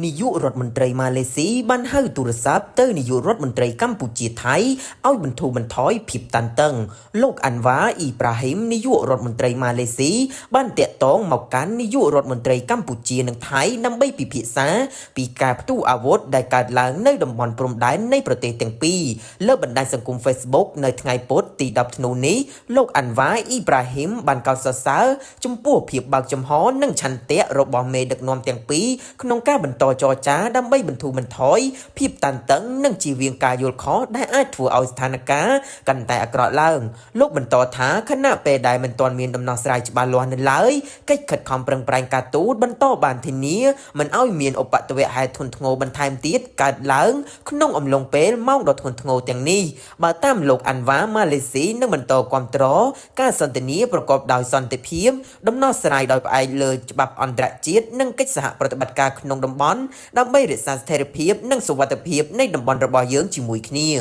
នាយករដ្ឋមន្ត្រីម៉ាឡេស៊ីបានហៅទូរស័ព្ទទៅនាយករដ្ឋមន្ត្រីកម្ពុជាថៃឲ្យបន្ធូរបន្ថយភាពតានតឹងលោកអាន់វ៉ាអ៊ីប្រាហ៊ីមនាយករដ្ឋមន្ត្រីម៉ាឡេស៊ីបានតាក់ទងមកកាន់នាយករដ្ឋមន្ត្រីកម្ពុជានិងថៃដើម្បីពិភាក្សាពីការផ្ទុះអាវុធដែលកើតឡើងនៅតំបន់ព្រំដែននៃប្រទេសទាំងពីរលើបណ្ដាញសង្គម Facebook នៅថ្ងៃពុធទី10ធ្នូនេះលោកអាន់វ៉ាអ៊ីប្រាហ៊ីមបានកោតសរសើរចំពោះភាពបើកចំហនិងឆន្ទៈរបស់មេដឹកនាំទាំងពីរក្នុងការបន្តចរចាដើម្បីបន្ធូរបន្ថយភាពតានតឹងនិងជៀសវាងការយល់ខុសដែលអាចធ្វើឲ្យស្ថានភាពកាន់តែអាក្រក់ឡើងលោកបន្តថាខណៈពេលដែលមិនទាន់មានដំណោះស្រាយច្បាស់លាស់នៅឡើយកិច្ចខិតខំប្រឹងប្រែងការទូតបន្តបានធានាមិនឲ្យមានឧបទ្ទវហេតុធ្ងន់ធ្ងរបន្ថែមទៀតកើតឡើងក្នុងអំឡុងពេលម៉ោងដ៏ធ្ងន់ធ្ងរទាំងនេះបើតាមលោកអាន់វ៉ាម៉ាឡេស៊ីនឹងបន្តគាំទ្រការសន្ទនាប្រកបដោយសន្តិភាពដំណោះស្រាយដោយផ្អែកលើច្បាប់អន្តរជាតិនិងកិច្ចសហប្រតិបត្តិការក្នុងតំបន់ដើម្បីរក្សាស្ថិរភាពនិងសុវត្ថិភាពនៃតំបន់របស់យើងជាមួយគ្នា